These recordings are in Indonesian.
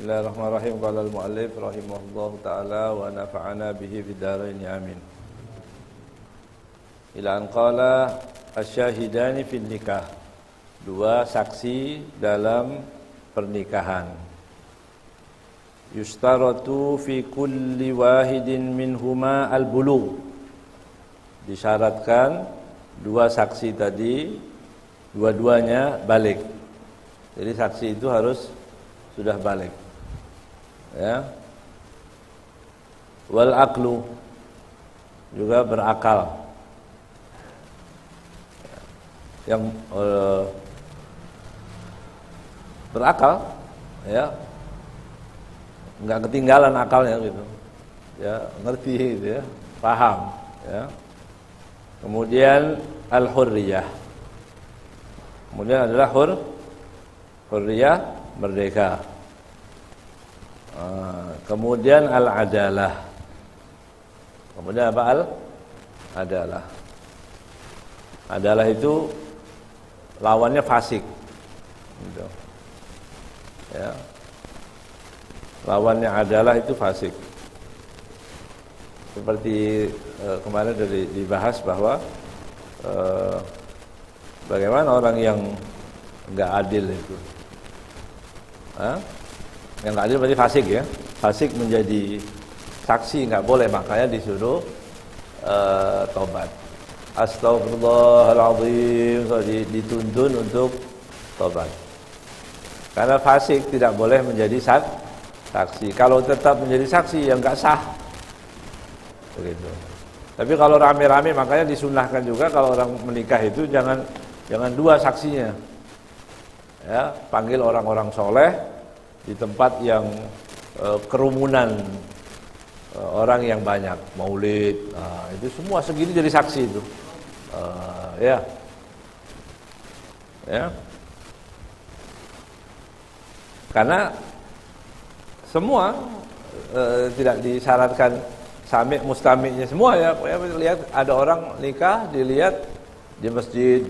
Bismillahirrahmanirrahim. Qala al-mu'allif rahimahullahu ta'ala wa nafa'ana bihi bid-dharain amin. Ila an qala asy-syahidani fil nikah. Dua saksi dalam pernikahan. Yustaratu fi kulli wahidin minhuma al-bulugh. Disyaratkan dua saksi tadi dua-duanya balik. Jadi saksi itu harus sudah balik. Ya. Wal aqlu, juga berakal. Yang berakal, ya, nggak ketinggalan akalnya gitu, ya, ngerti gitu ya, paham, ya. Kemudian al-hurriyah, kemudian adalah hurriyah, merdeka. Kemudian al-adalah. Kemudian apa al-adalah? Adalah itu lawannya fasik. Gitu. Ya. Lawannya adalah itu fasik. Seperti kemarin dari dibahas bahwa bagaimana orang yang enggak adil itu. Yang nggak adil berarti fasik, ya. Fasik menjadi saksi nggak boleh, makanya disuruh tobat. Astagfirullahaladzim, dituntun untuk tobat. Karena fasik tidak boleh menjadi saksi. Kalau tetap menjadi saksi yang nggak sah, begitu. Tapi kalau rame-rame, makanya disunahkan juga kalau orang menikah itu jangan dua saksinya. Ya, panggil orang-orang soleh di tempat yang kerumunan orang yang banyak, maulid, itu semua segini jadi saksi itu, ya, karena semua tidak disyaratkan sami' mustamiknya semua, ya. Lihat ada orang nikah, dilihat di masjid,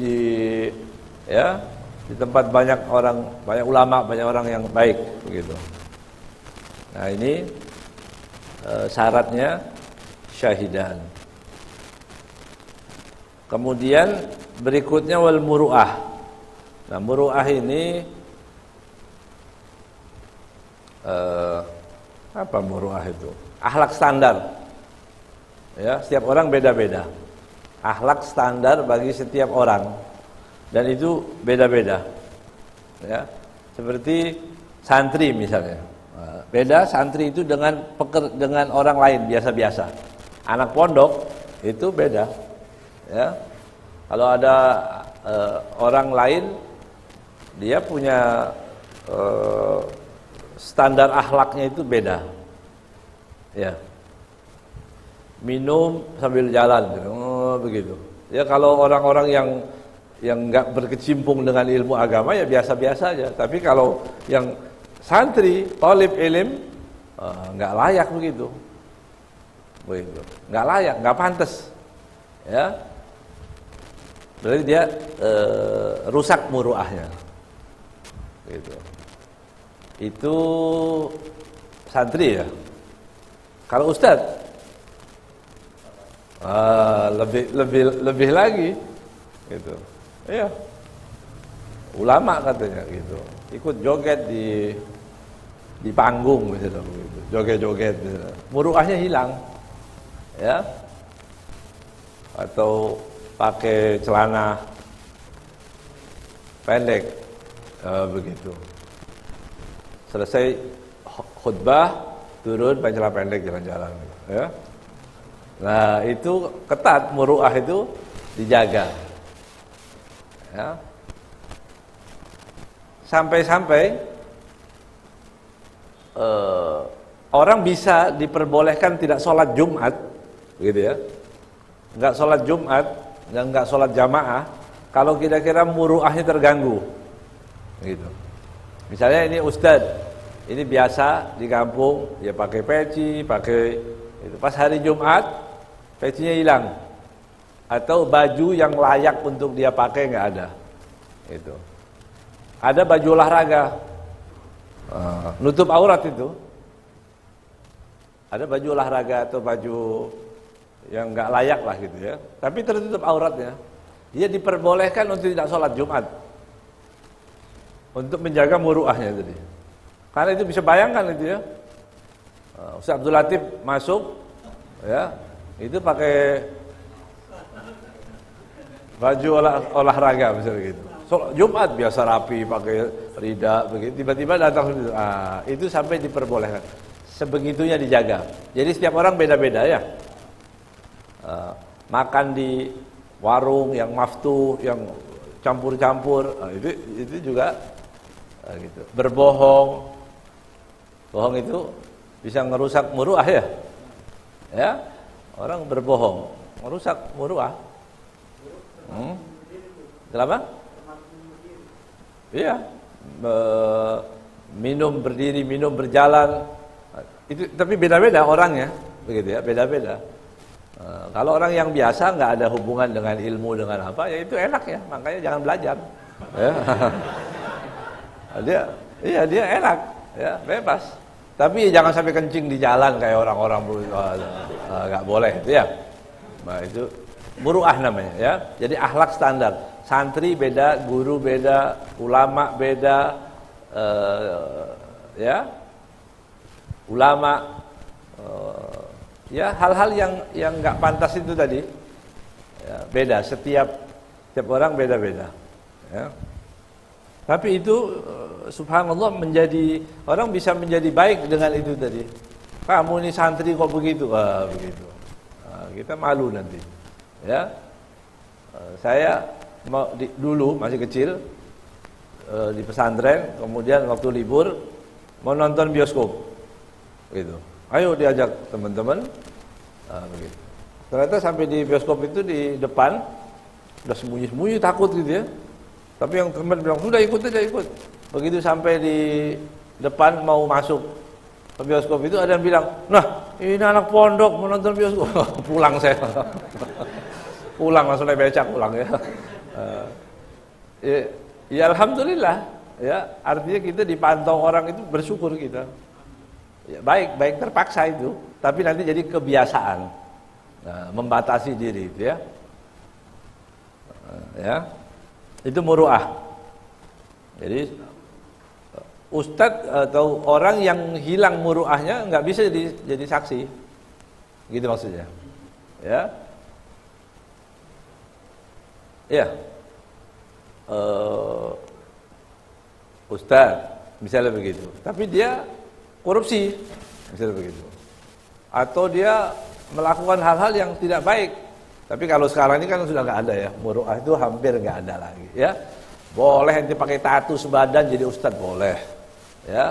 di tempat banyak orang, banyak ulama, banyak orang yang baik, begitu. Nah, ini syaratnya syahidan. Kemudian berikutnya wal muru'ah. Nah, muru'ah ini apa muru'ah itu? Akhlak standar. Ya, setiap orang beda-beda. Akhlak standar bagi setiap orang. Dan itu beda-beda, ya. Seperti santri misalnya, beda santri itu dengan orang lain biasa-biasa. Anak pondok itu beda, ya. Kalau ada orang lain, dia punya standar akhlaknya itu beda, ya. Minum sambil jalan, begitu. Ya, kalau orang-orang yang nggak berkecimpung dengan ilmu agama ya biasa-biasa aja. Tapi kalau yang santri, talib ilim, nggak layak begitu, nggak layak, nggak pantas, ya. Berarti dia rusak muruahnya, gitu. Itu santri, ya. Kalau ustadz, lebih lagi, gitu. Iya, ulama katanya gitu, ikut joget di panggung misalnya, begitu, joget-joget, misalnya. Muruahnya hilang, ya. Atau pakai celana pendek, begitu. Selesai khutbah, turun pakai celana pendek jalan-jalan, ya. Nah, itu ketat, muruah itu dijaga. Ya. Sampai-sampai orang bisa diperbolehkan tidak sholat Jumat, gitu ya, nggak sholat Jumat dan nggak sholat jamaah kalau kira-kira muruahnya terganggu, gitu. Misalnya ini ustadz, ini biasa di kampung, ya pakai peci, pakai itu. Pas hari Jumat, pecinya hilang. Atau baju yang layak untuk dia pakai nggak ada, itu. Ada baju olahraga, nutup aurat itu. Ada baju olahraga atau baju yang nggak layak lah gitu ya, tapi tertutup auratnya. Dia diperbolehkan untuk tidak sholat Jumat, untuk menjaga muruahnya tadi. Karena itu bisa bayangkan itu ya, Ustaz Abdul Latif masuk, ya, itu pakai baju olahraga misalnya gitu. Sholat Jumat biasa rapi, pakai rida, begitu. Tiba-tiba datang itu sampai diperbolehkan. Sebegitunya dijaga. Jadi setiap orang beda-beda ya. Makan di warung yang maftuh, yang campur-campur, itu juga gitu. Berbohong, bohong itu bisa ngerusak muruah ya. Ya, orang berbohong, merusak muruah. Kenapa? Iya, minum berdiri, minum berjalan, itu tapi beda-beda orangnya, begitu ya, beda-beda. Kalau orang yang biasa nggak ada hubungan dengan ilmu dengan apa, ya itu enak ya, makanya jangan belajar. Ya. Dia enak, ya bebas. Tapi jangan sampai kencing di jalan kayak orang-orang nggak boleh, itu ya. Nah itu muruah namanya ya. Jadi akhlak standar. Santri beda, guru beda, ulama beda, ya, ulama, ya hal-hal yang nggak pantas itu tadi, ya, beda. Setiap orang beda-beda. Ya. Tapi itu subhanallah orang bisa menjadi baik dengan itu tadi. Kamu ini santri kok begitu, begitu. Kita malu nanti. Ya, saya dulu masih kecil di pesantren, kemudian waktu libur mau nonton bioskop, gitu. Ayo diajak teman-teman, begitu. Ternyata sampai di bioskop itu di depan udah sembunyi-sembunyi takut gitu ya. Tapi yang teman bilang sudah ikut aja ikut. Begitu sampai di depan mau masuk ke bioskop itu ada yang bilang, nah ini anak pondok mau nonton bioskop. Pulang saya. Pulang langsung naik becak pulang ya. Ya alhamdulillah ya, artinya kita dipantau orang itu bersyukur kita. Ya, baik terpaksa itu, tapi nanti jadi kebiasaan. Membatasi diri itu ya. Ya. Itu muruah. Jadi ustadz atau orang yang hilang muruahnya nggak bisa jadi saksi. Gitu maksudnya. Ya. Ya, ustadz misalnya begitu, tapi dia korupsi misalnya begitu, atau dia melakukan hal-hal yang tidak baik. Tapi kalau sekarang ini kan sudah nggak ada ya, muruah itu hampir nggak ada lagi. Ya, boleh ente pakai tato sebadan jadi ustadz boleh, ya.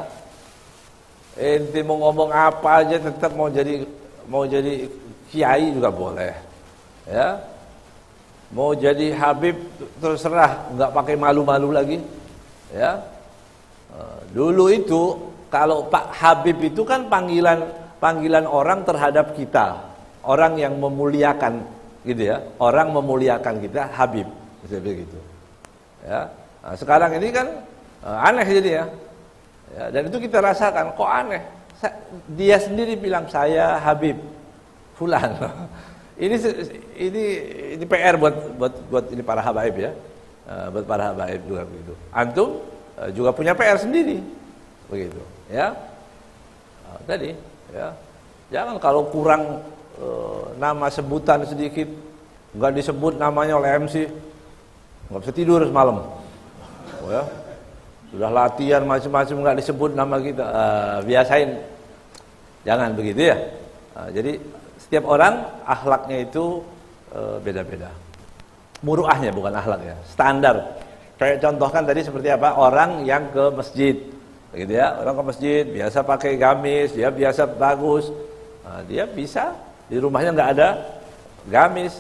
Ente mau ngomong apa aja tetap mau jadi kiai juga boleh, ya. Mau jadi Habib terserah, nggak pakai malu-malu lagi, ya. Dulu itu kalau Pak Habib itu kan panggilan orang terhadap kita, orang yang memuliakan, gitu ya. Orang memuliakan kita Habib, misalnya begitu. Ya. Nah, sekarang ini kan aneh jadi ya. Ya. Dan itu kita rasakan, kok aneh. Dia sendiri bilang saya Habib Fulan. Ini PR buat ini para habaib ya, buat para habaib juga begitu. Antum juga punya PR sendiri, begitu, ya. Tadi, ya, jangan kalau kurang nama sebutan sedikit, nggak disebut namanya oleh MC, nggak bisa tidur semalam, ya. Sudah latihan macam-macam nggak disebut nama kita, biasain, jangan begitu ya. Jadi setiap orang akhlaknya itu beda-beda. Muruahnya bukan akhlak ya, standar. Kayak contohkan tadi seperti apa? Orang yang ke masjid, begitu ya. Orang ke masjid biasa pakai gamis, dia biasa bagus. Dia bisa di rumahnya nggak ada gamis,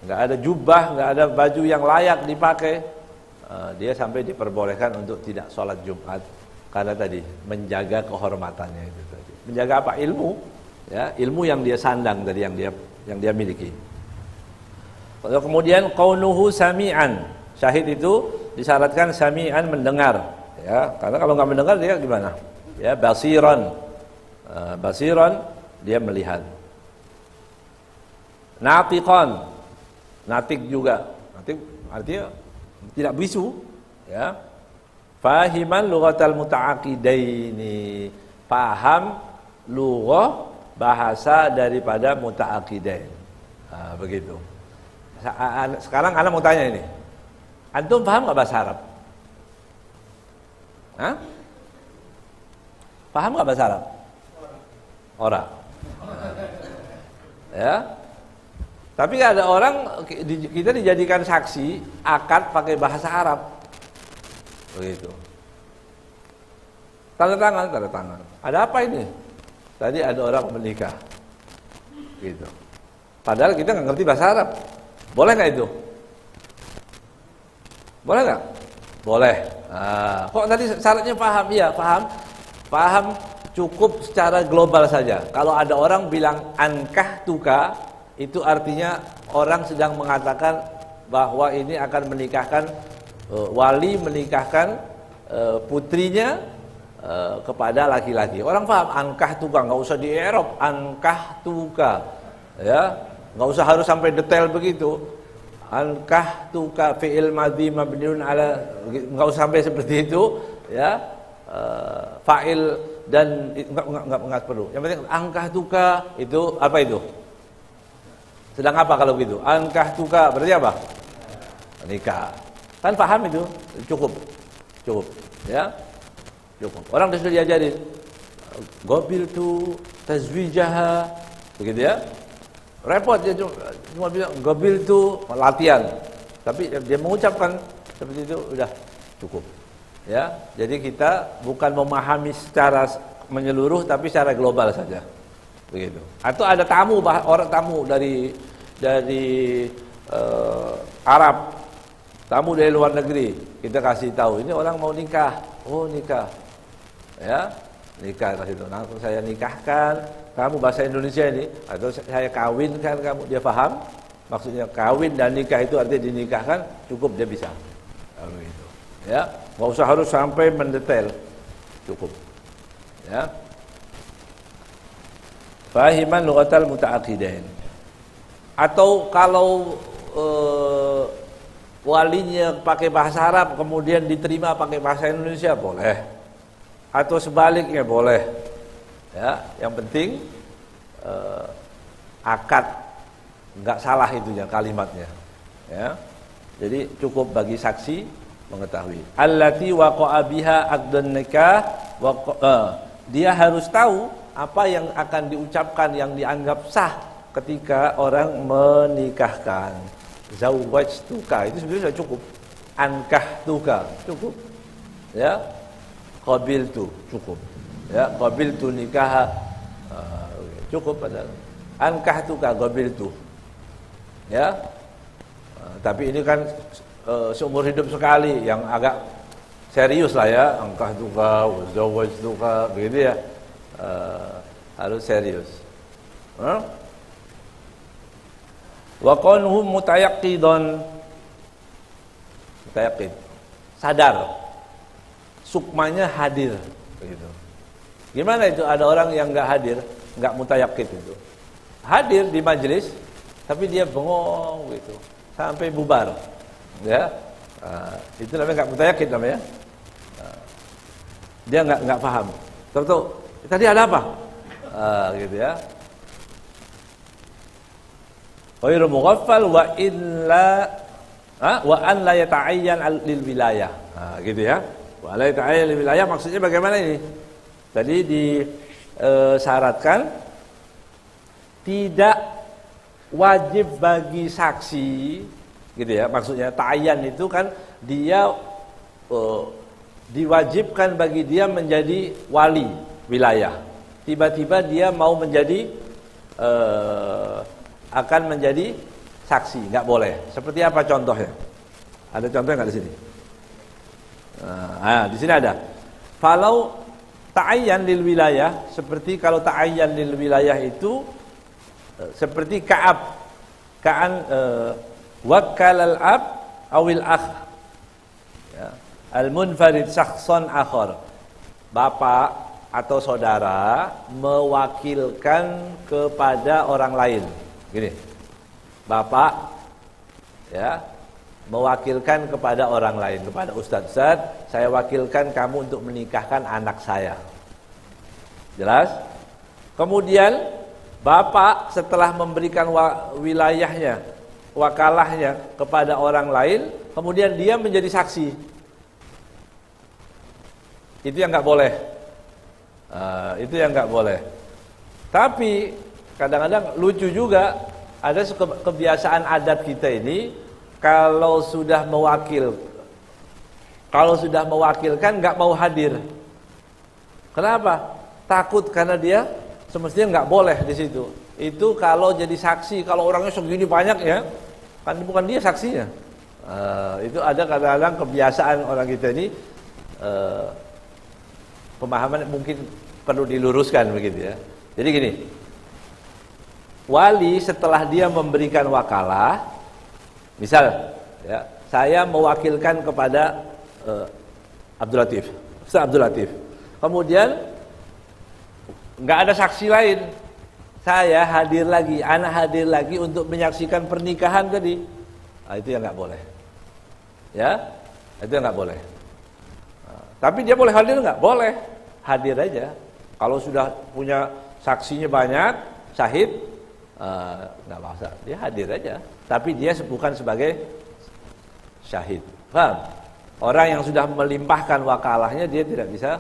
nggak ada jubah, nggak ada baju yang layak dipakai. Dia sampai diperbolehkan untuk tidak sholat Jumat karena tadi menjaga kehormatannya itu tadi. Menjaga apa? Ilmu. Ya, ilmu yang dia sandang tadi yang dia miliki. Kemudian kaunuhu sami'an. Syahid itu disyaratkan sami'an mendengar. Ya, karena kalau nggak mendengar dia gimana? Ya, basiran. Basiran dia melihat. Natiqan. Natik juga. Natik artinya tidak bisu, ya. Fahiman lughatal muta'aqidaini. Paham lughah bahasa daripada muta'aqidain. Begitu. Sekarang ana mau tanya ini. Antum paham enggak bahasa Arab? Hah? Paham enggak bahasa Arab? Ora. Ya. Tapi ada orang kita dijadikan saksi akad pakai bahasa Arab. Begitu. Tanda tangan. Ada apa ini? Tadi ada orang menikah. Gitu. Padahal kita nggak ngerti bahasa Arab. Boleh nggak itu? Boleh nggak? Boleh. Kok tadi syaratnya paham? Iya, paham. Paham cukup secara global saja. Kalau ada orang bilang ankah tuka, itu artinya orang sedang mengatakan bahwa ini akan menikahkan, wali menikahkan putrinya kepada laki-laki. Orang paham ankah tuka, nggak usah di Arab, ankah tuka, ya, nggak usah harus sampai detail begitu. Ankah tuka fi'il madhi mabniun ala, nggak usah sampai seperti itu, ya. Fa'il dan nggak perlu. Yang penting ankah tuka itu apa itu? Sedang apa kalau begitu? Ankah tuka berarti apa? Nikah. Kan paham itu? Cukup. Ya. Cukup. Orang sudah diajarin gobil tu tazwijaha, begitu ya. Repot dia cuma bilang gobil tu latihan. Tapi dia mengucapkan seperti itu udah cukup. Ya. Jadi kita bukan memahami secara menyeluruh tapi secara global saja. Begitu. Atau ada tamu, orang tamu dari Arab, tamu dari luar negeri, kita kasih tahu ini orang mau nikah. Oh, nikah, ya, nikah kasih tahu. Langsung saya nikahkan kamu bahasa Indonesia ini, atau saya kawinkan kamu. Dia paham maksudnya kawin dan nikah itu artinya dinikahkan, cukup dia bisa. Begitu. Ya, nggak usah harus sampai mendetail, cukup. Ya. Fahiman lughatal muta'aqidain. Atau kalau walinya pakai bahasa Arab kemudian diterima pakai bahasa Indonesia boleh. Atau sebaliknya boleh. Ya, yang penting akad enggak salah itunya kalimatnya. Ya. Jadi cukup bagi saksi mengetahui. Allati waqa'a biha aqdun nikah dia harus tahu apa yang akan diucapkan yang dianggap sah ketika orang menikahkan. Zawwajtuka itu sebenarnya sudah cukup. Ankahtuka cukup. Ya. Qabiltu cukup. Ya, qabiltu nikah cukup padahal. Ankahtuka qabiltu. Ya. Tapi ini kan seumur hidup sekali yang agak serius lah ya, ankahtuka zawwajtuka begitu ya. Harus serius. Wa qanuhum mutayaqqidun. Mutayaqqid. Sadar. Sukmanya hadir begitu. Gimana itu ada orang yang enggak hadir, enggak mutayaqqid itu. Hadir di majelis tapi dia bengong gitu sampai bubar. Ya. Itu namanya enggak mutayaqqid namanya. Dia enggak paham. Tahu tadi ada apa? Gitu ya. Ghairu mughaffal wa an la yata'ayyan lil wilayah. Gitu ya. Wa la yata'ayyan lil wilayah maksudnya bagaimana ini? Tadi disyaratkan tidak wajib bagi saksi, gitu ya. Maksudnya ta'ayyan itu kan dia diwajibkan bagi dia menjadi wali wilayah. Tiba-tiba dia mau menjadi akan menjadi saksi, nggak boleh. Seperti apa contohnya? Ada contohnya nggak di sini? Di sini ada. Falau ta'ayyan lil wilayah, seperti kalau ta'ayyan lil wilayah itu seperti Ka'ab, wakkal al ab awil akh. Ya. Al-munfarid syakhsan akhar. Bapak atau saudara mewakilkan kepada orang lain. Gini. Bapak ya, mewakilkan kepada orang lain, kepada ustaz, saya wakilkan kamu untuk menikahkan anak saya. Jelas? Kemudian bapak setelah memberikan wilayahnya, wakalahnya kepada orang lain, kemudian dia menjadi saksi. Itu yang nggak boleh. Itu yang nggak boleh. Tapi kadang-kadang lucu juga, ada kebiasaan adat kita ini, kalau sudah mewakilkan nggak mau hadir. Kenapa? Takut karena dia semestinya nggak boleh di situ. Itu kalau jadi saksi, kalau orangnya segini banyak ya, kan bukan dia saksinya. Itu ada kadang-kadang kebiasaan orang kita ini, pemahaman mungkin perlu diluruskan begitu ya. Jadi gini, wali setelah dia memberikan wakalah, misal ya, saya mewakilkan kepada Abdul Latif, Ustaz Abdul Latif. Kemudian nggak ada saksi lain, saya hadir lagi, anak hadir lagi untuk menyaksikan pernikahan tadi. Itu yang nggak boleh. Ya, itu yang nggak boleh. Tapi dia boleh hadir nggak? Boleh, hadir aja. Kalau sudah punya saksinya banyak, syahid, nggak usah, dia hadir aja. Tapi dia bukan sebagai syahid. Paham? Orang yang sudah melimpahkan wakalahnya dia tidak bisa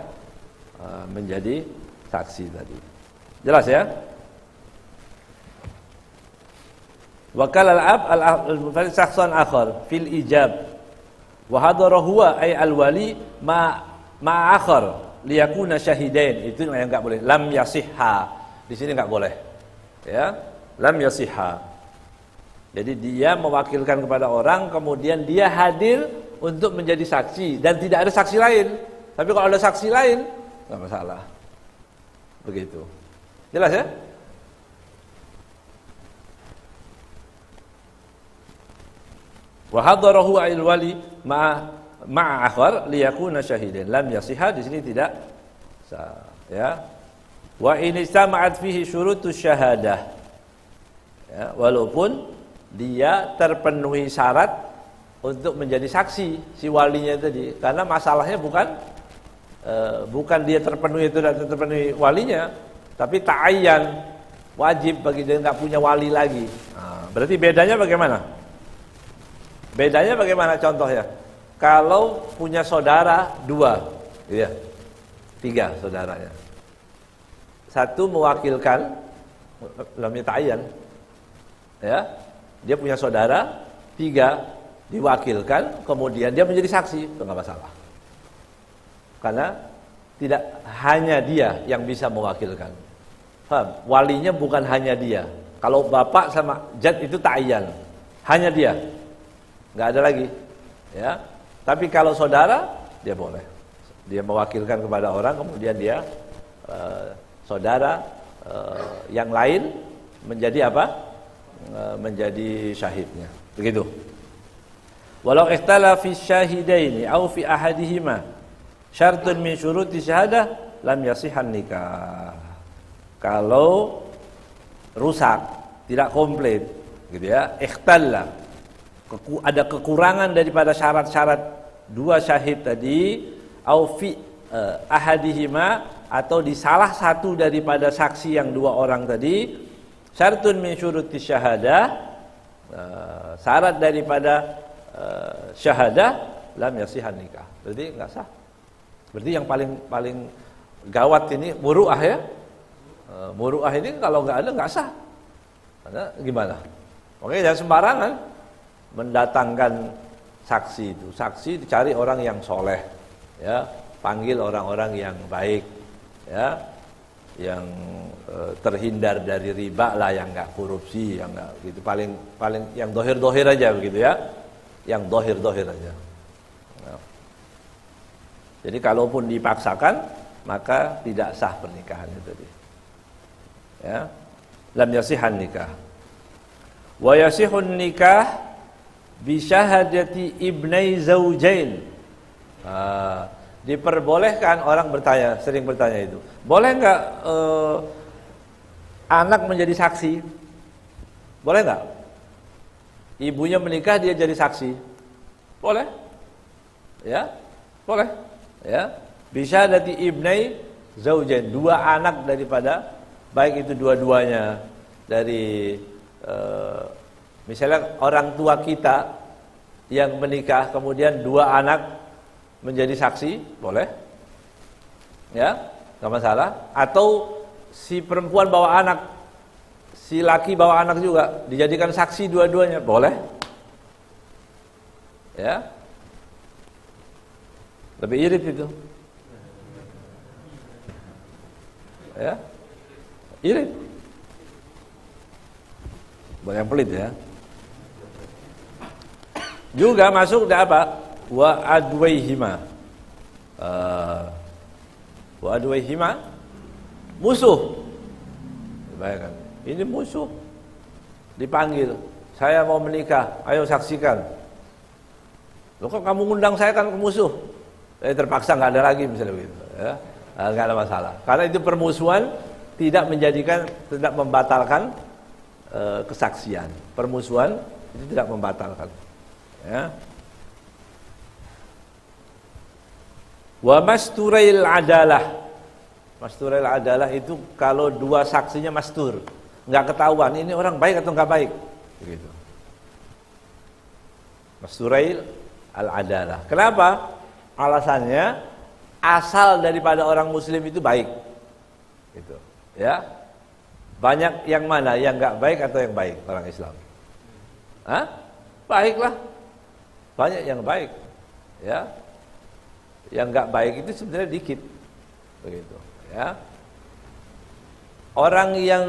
menjadi saksi tadi. Jelas ya? Wakal al-ab al-munfarid syakhsan akhar fil ijab. Wa hadara huwa ay al-wali ma akhar liyakuna syahidain. Itu yang enggak boleh. Lam yasihha. Di sini enggak boleh. Ya, lam yasihha. Jadi dia mewakilkan kepada orang, kemudian dia hadir untuk menjadi saksi dan tidak ada saksi lain. Tapi kalau ada saksi lain, enggak masalah. Begitu. Jelas ya? Wa hadarahu al-wali ma'a akhar liyakuna syahidan. Lam yasihha, di sini tidak sah, ya. Wa in istama'at fihi syurutus syahadah. Ya, walaupun dia terpenuhi syarat untuk menjadi saksi si walinya tadi, karena masalahnya bukan dia terpenuhi itu dan terpenuhi walinya, tapi ta'ayyan, wajib bagi dia nggak punya wali lagi. Berarti bedanya bagaimana? Bedanya bagaimana contohnya? Kalau punya saudara 2, ya, 3 saudaranya. Satu mewakilkan, lam ta'ayyan, ya, dia punya saudara 3 diwakilkan, kemudian dia menjadi saksi, itu nggak masalah. Karena tidak hanya dia yang bisa mewakilkan. Paham? Walinya bukan hanya dia. Kalau bapak sama jad itu ta'ayyan, hanya dia. Nggak ada lagi, ya. Tapi kalau saudara, dia boleh. Dia mewakilkan kepada orang, kemudian dia saudara yang lain menjadi apa? Menjadi syahidnya. Begitu. Walau ikhtala fi syahidaini au fi ahadihima syartun min syuruti syahadah lam yasihhan nikah. Kalau rusak, tidak komplit, gitu ya. Ikhtalla, ada kekurangan daripada syarat-syarat 2 syahid tadi, au fi ahadihima, atau di salah satu daripada saksi yang 2 orang tadi, syartun min syuruti syahadah, syarat daripada syahadah, lam yasihhan nikah. Berarti enggak sah. Berarti yang paling gawat ini muru'ah ya. Muru'ah ini kalau enggak ada enggak sah. Karena gimana? Oke, jangan sembarangan mendatangkan saksi itu. Saksi dicari orang yang soleh, ya, panggil orang-orang yang baik, ya, yang terhindar dari riba lah, yang nggak korupsi, yang nggak gitu, paling yang dohir aja begitu ya, yang dohir aja. Nah. Jadi kalaupun dipaksakan maka tidak sah pernikahan itu tadi. Ya, lam yasihhan nikah. Wa yasihun nikah bi syahadati ibnai zaujain Diperbolehkan orang bertanya, sering bertanya itu, boleh nggak anak menjadi saksi? Boleh nggak? Ibunya menikah dia jadi saksi? Boleh? Ya, boleh. Ya, bisa dari ibnai zaujain, dua anak daripada, baik itu dua-duanya dari misalnya orang tua kita yang menikah kemudian dua anak menjadi saksi, boleh, ya, nggak masalah. Atau si perempuan bawa anak, si laki bawa anak juga, dijadikan saksi dua-duanya, boleh, ya. Lebih irit itu, ya, irit, banyak yang pelit ya. Juga masuk dah apa? Wa adwaihima, wa adwaihima, musuh. Bayangkan, ini musuh dipanggil, saya mau menikah, ayo saksikan. Loh kok kamu ngundang saya, kan ke musuh? Terpaksa nggak ada lagi misalnya begitu, ya, nggak ada masalah. Karena itu permusuhan tidak menjadikan, tidak membatalkan kesaksian. Permusuhan itu tidak membatalkan, ya. Wa masturail adalah, masturail adalah itu kalau dua saksinya mastur, nggak ketahuan ini orang baik atau nggak baik, begitu. Masturail al adalah. Kenapa? Alasannya asal daripada orang Muslim itu baik, gitu. Ya, banyak yang mana yang nggak baik atau yang baik orang Islam? Hah? Baiklah, banyak yang baik, ya. Yang nggak baik itu sebenarnya dikit, begitu, ya. Orang yang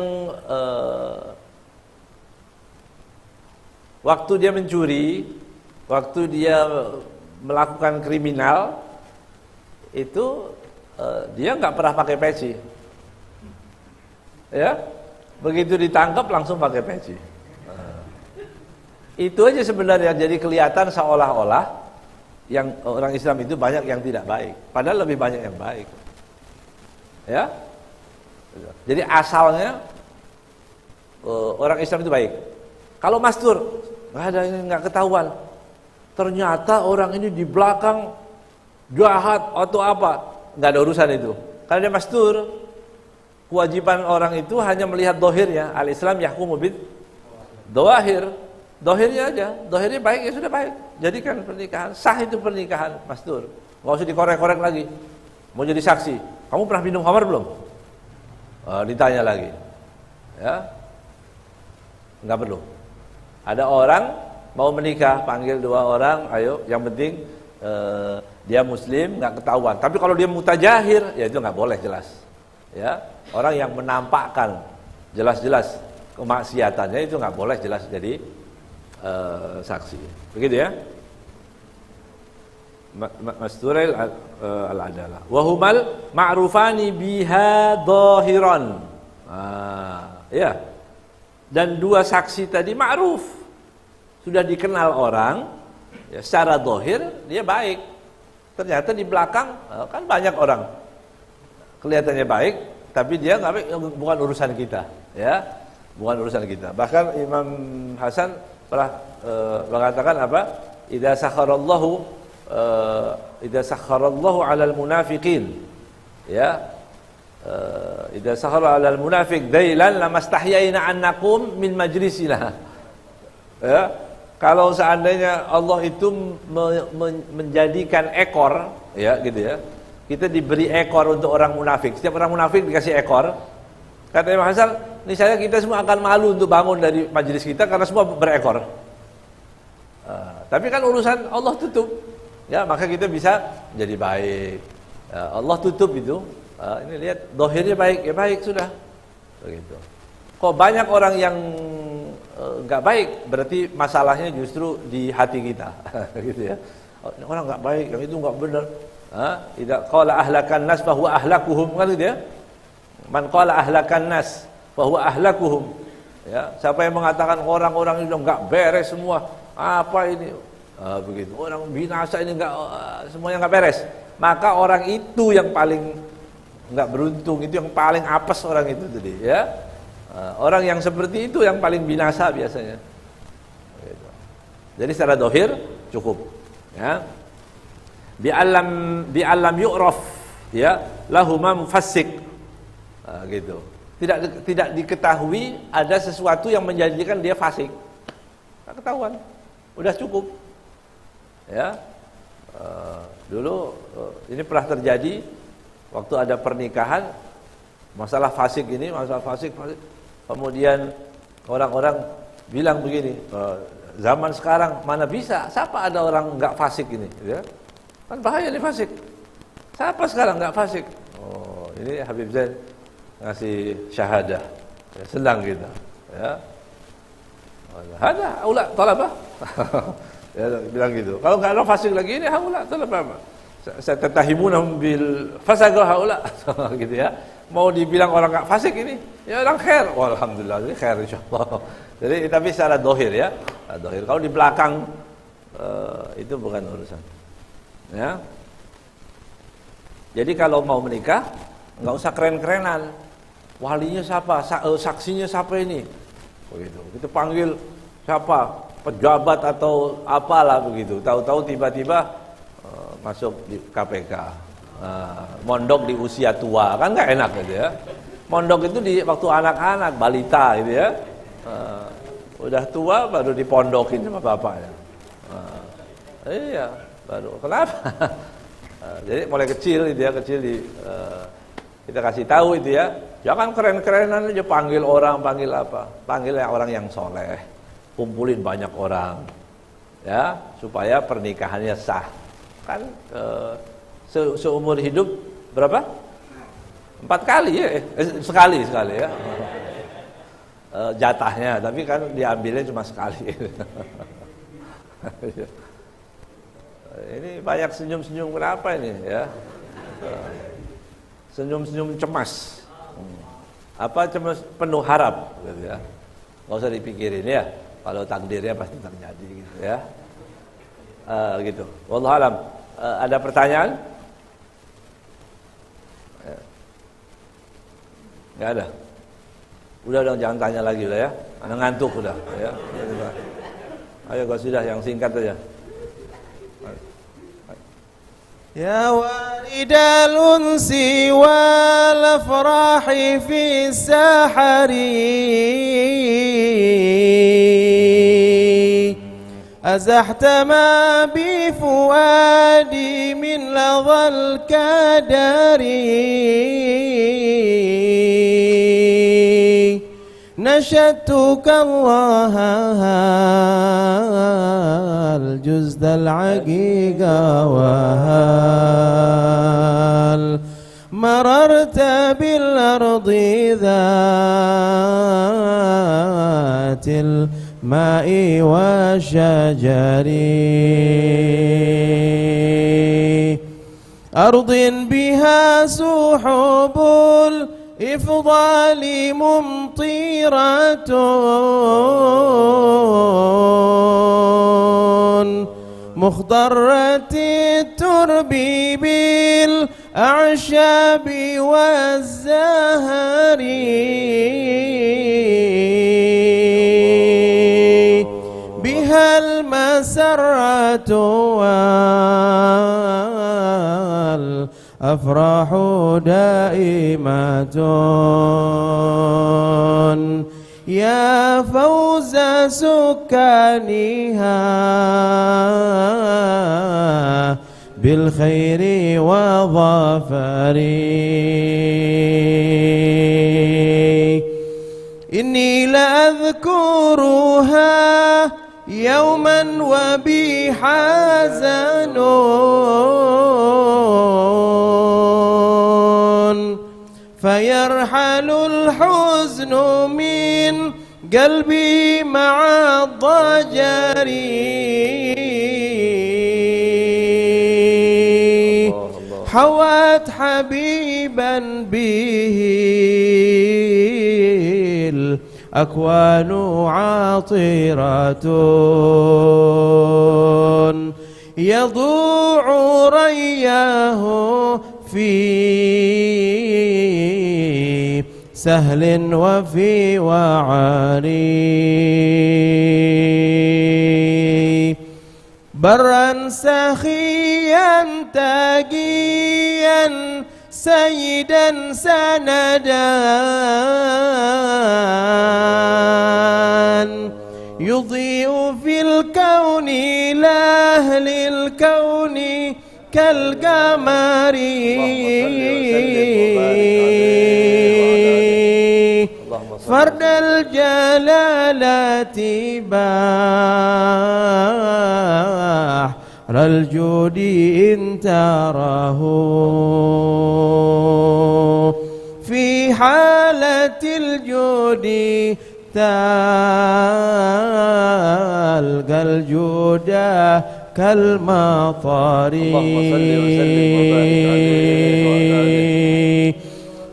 waktu dia mencuri, waktu dia melakukan kriminal itu dia nggak pernah pakai peci, ya. Begitu ditangkap langsung pakai peci. Itu aja sebenarnya jadi kelihatan seolah-olah yang orang Islam itu banyak yang tidak baik, padahal lebih banyak yang baik, ya. Jadi asalnya orang Islam itu baik. Kalau mastur nggak ada, ini nggak ketahuan, ternyata orang ini di belakang jahat atau apa, nggak ada urusan itu. Karena dia mastur, kewajiban orang itu hanya melihat dohirnya. Al Islam yahkumu bid dohir, dohirnya aja, dohirnya baik ya sudah baik. Jadikan pernikahan sah, itu pernikahan mastur, nggak usah dikorek-korek lagi. Mau jadi saksi, kamu pernah minum khamar belum? Ditanya lagi, ya, nggak perlu. Ada orang mau menikah, panggil dua orang, ayo, yang penting dia Muslim, nggak ketahuan. Tapi kalau dia mutajahir, ya itu nggak boleh, jelas. Ya, orang yang menampakkan jelas-jelas kemaksiatannya itu nggak boleh jelas jadi saksi, begitu ya. Masturail al-adalah wa humal ma'rufani biha dhahiran. Ya. Dan dua saksi tadi ma'ruf, sudah dikenal orang ya, secara dhahir dia baik. Ternyata di belakang kan banyak orang kelihatannya baik, tapi dia nggak baik, bukan urusan kita, ya. Bukan urusan kita. Bahkan Imam Hasan pernah mengatakan apa? Idza sakharallahu 'alal munafiqin, ya, idza sakhara 'alal munafiq dailan lamastahyaina an naqum min majlisina. Ya, kalau seandainya Allah itu menjadikan ekor, ya gitu ya. Kita diberi ekor untuk orang munafik. Setiap orang munafik dikasih ekor. Kata Imam Hasan, niscaya kita semua akan malu untuk bangun dari majelis kita karena semua berekor. Tapi kan urusan Allah tutup, ya, maka kita bisa jadi baik. Allah tutup itu. Ini lihat dohirnya baik, ya baik sudah. Begitu. Kok banyak orang yang nggak baik, berarti masalahnya justru di hati kita, gitu ya. Orang nggak baik, yang itu nggak benar. Idza qala ahlakan nas fa huwa ahlakuhum, kan gitu ya. Man qala ahlakan nas fa huwa ahlakuhum. Ya, siapa yang mengatakan orang-orang itu nggak beres semua, apa ini? begitu. Orang binasa ini semuanya nggak beres. Maka orang itu yang paling nggak beruntung, itu yang paling apes orang itu tadi, ya. Orang yang seperti itu yang paling binasa biasanya. Gitu. Jadi secara dohir cukup, ya. Bi'alam yu'raf, ya, lahuma mufassik, gitu. Tidak diketahui ada sesuatu yang menjadikan dia fasik. Tak ketahuan, udah cukup, ya. Dulu ini pernah terjadi waktu ada pernikahan, masalah fasik ini, masalah fasik. Kemudian orang-orang bilang begini, zaman sekarang mana bisa, siapa ada orang nggak fasik ini, ya? Kan bahaya nih fasik. Siapa sekarang nggak fasik? Oh, ini Habib Zain ngasih syahadah, ya, senang kita, ya. Ada aula talabah, ya, bilang gitu. Kalau nggak ada fasik lagi ini haula talabah. Saya tetahimunahum bil fasaqah haula, gitu ya. Mau dibilang orang nggak fasik ini, ya orang khair. Oh, alhamdulillah, ini khair insyaallah. Jadi tapi secara dohir, ya, dohir. Kalau di belakang itu bukan urusan. Ya. Jadi kalau mau menikah nggak usah keren-kerenan. Walinya siapa? Saksinya siapa ini? Begitu. Kita panggil siapa? Pejabat atau apalah begitu. Tahu-tahu tiba-tiba masuk di KPK. Mondok di usia tua, kan nggak enak gitu ya. Mondok itu di waktu anak-anak, balita gitu ya. Udah tua baru dipondokin sama bapaknya. Iya. Baru kenapa? Jadi mulai kecil itu ya, kita kasih tahu itu ya, jangan keren-kerenan aja panggil orang, panggil apa, panggil orang yang soleh, kumpulin banyak orang, ya, supaya pernikahannya sah. Kan seumur hidup berapa? 4 kali ya, sekali ya, jatahnya, tapi kan diambilnya cuma sekali. Ini banyak senyum-senyum kenapa ini, ya? Senyum-senyum cemas. Apa cemas penuh harap gitu ya. Enggak usah dipikirin ya. Kalau takdirnya pasti terjadi gitu ya. Gitu. Wallahu alam. Ada pertanyaan? Enggak ada. Udah dong, jangan tanya lagi lah ya. Anak ngantuk udah ya. Ayo qasidah yang singkat aja. يا والد الأنس والأفراح في السحر أزحت ما بفؤادي من لظى الكدر نشدتك الله الجزد العقيقة وهل مررت بالأرض ذات الماء والشجر أرض بها سحب الإفضال ممطرة مخضرة الترب بالأعشاب والزهر بها المسرة والأفراح دائمة يا فوز سكانها بالخير وظفر إني لأذكرها يوما وبي حزن فيرحل الحزن من قلبي مع الضجر حوت حبيبا به الأكوان عاطرة يضوع رياه في سهل وفي وعري برا سخيا تاقيا سيدا سندا يضيء في الكون لأهل الكون كالقمر فرد الجلالة بحر الجود إن تراه في حالة الجود تلقى الجود كالمطر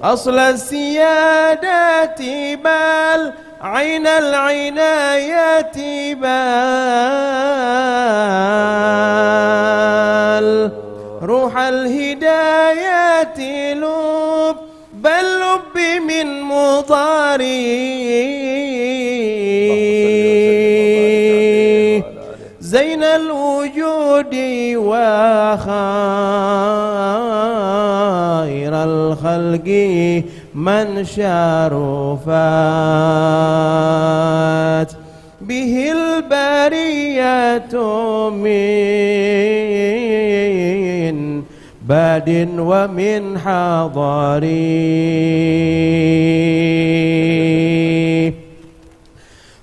أصل السيادة بل عين العناية بل روح الهداية لب بل لب من مضاري زين الوجود وخير الخلق من شرفت به البرية من باد ومن حضري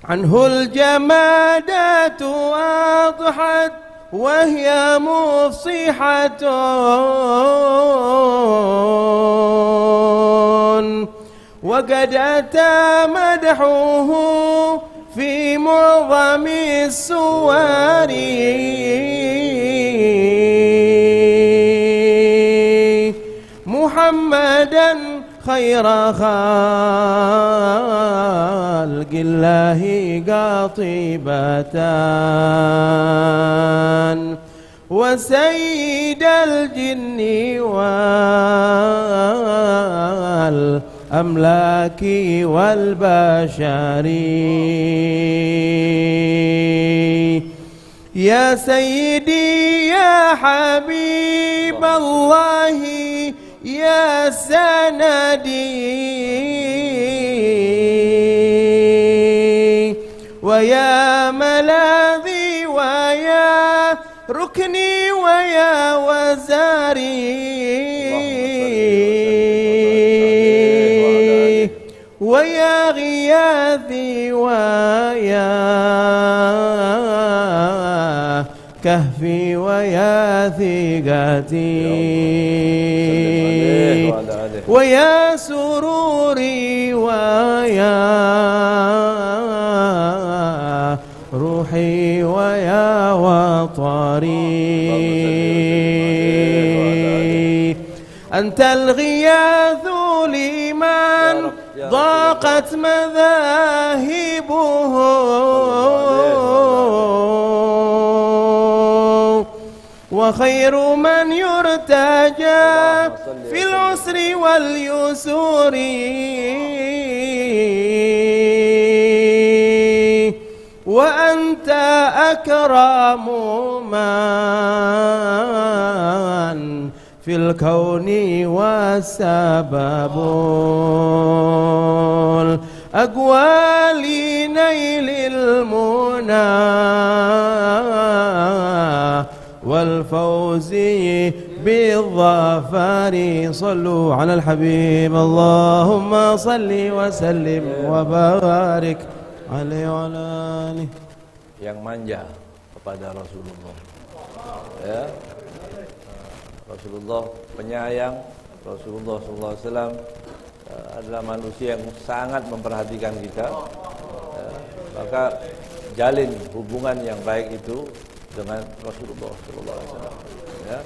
عنه الجمادات أضحت وهي مفصحة وقد أتى مدحه في معظم السور محمدا خير خلق الله قاطبة وسيد الجن والأملاك والبشر يا سيدي يا حبيب الله يا سندي ويا ملاذي ويا ركني ويا وزاري ويا غياثي ويا كهفي ويا ثقتي ويا سروري ويا روحي ويا وطري أنت الغياث لمن ضاقت مذاهبه وخير من يرتجى في العسر واليسور وأنت أكرم من في الكون والسبب الأقوى لنيل المنى والفوز بالظفر صلوا على الحبيب اللهم صل وسلم وبارك عليه وعلى آله. Yang manja kepada Rasulullah, ya. Rasulullah penyayang, Rasulullah SAW adalah manusia yang sangat memperhatikan kita, ya. Maka jalin hubungan yang baik itu dengan Rasulullah SAW, ya.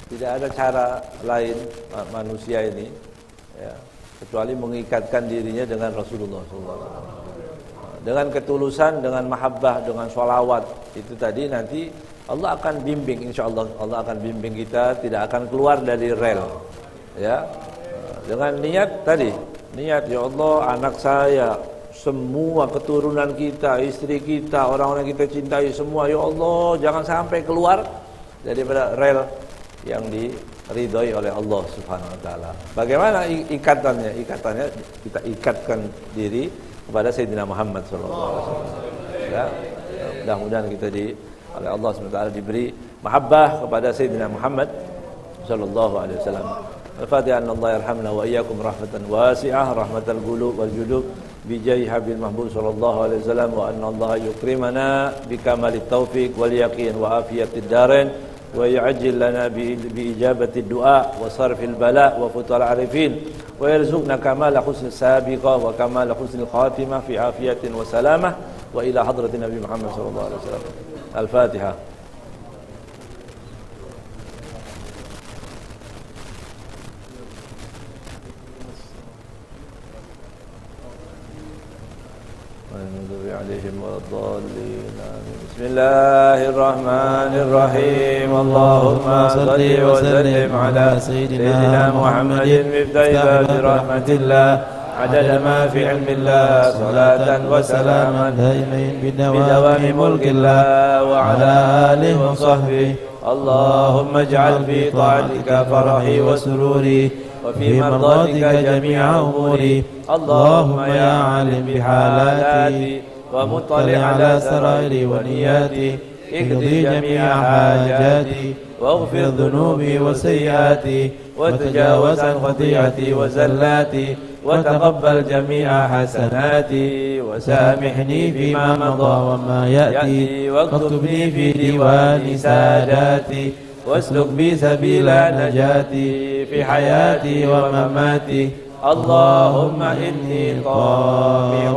Tidak ada cara lain manusia ini, ya, kecuali mengikatkan dirinya dengan Rasulullah SAW. Dengan ketulusan, dengan mahabbah, dengan sholawat, itu tadi nanti Allah akan bimbing, insya Allah Allah akan bimbing kita, tidak akan keluar dari rel, ya, dengan niat tadi, niat ya Allah anak saya, semua keturunan kita, istri kita, orang-orang kita cintai semua, ya Allah jangan sampai keluar daripada rel yang diridhoi oleh Allah Subhanahu wa taala. Bagaimana ikatannya? Ikatannya kita ikatkan diri kepada Sayyidina Muhammad sallallahu alaihi wasallam. Ya, mudah-mudahan kita oleh Allah Subhanahu wa taala diberi mahabbah kepada Sayyidina Muhammad sallallahu alaihi wasallam. Al-Fatihah. Allah yarhamna wa iyyakum rahmatan wasi'ah, rahmatal qulub wal julub bi jahi habil mahbub sallallahu alaihi wasallam, wa anna Allah yukrimana bi kamalit taufiq wal yaqin wa afiyatid darain wa yu'ajjil lana bi ijabati du'a wa sarfil bala wa futal arifin wa yarzuqna kamala husnis sabiqah wa kamala husnil khatimah fi afiyatin wa salamah wa ila hadratin Nabi Muhammad sallallahu alaihi wasallam. Al-Fatihah. عليهم ولا الضالين. بسم الله الرحمن الرحيم. اللهم صل وسلم على سيدنا محمد مفتاح باب رحمة الله عدد ما في علم الله، صلاة وسلاما دائمين بدوام ملك الله وعلى آله وصحبه. اللهم اجعل في طاعتك فرحي وسروري وفي مرضاتك جميع أموري. اللهم يا عالم بحالاتي ومطلع على سرائري ونياتي، اقضي جميع حاجاتي واغفر ذنوبي وسيئاتي وتجاوز عن خطيئتي وزلاتي وتقبل جميع حسناتي وسامحني فيما مضى وما يأتي واكتبني في ديوان ساداتي واسلك بي سبيل نجاتي في حياتي ومماتي. اللهم إني طامع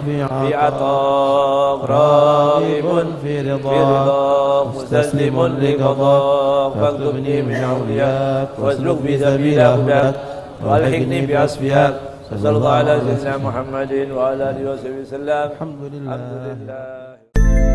في عطاك راغب في رضاك مستسلم لقضاك، فاكتبني من أولياك واسلك بي سبيل هداك والحقني بأصفياك. صلى الله على سيدنا محمد وعلى آله وصحبه وسلم. الحمد لله.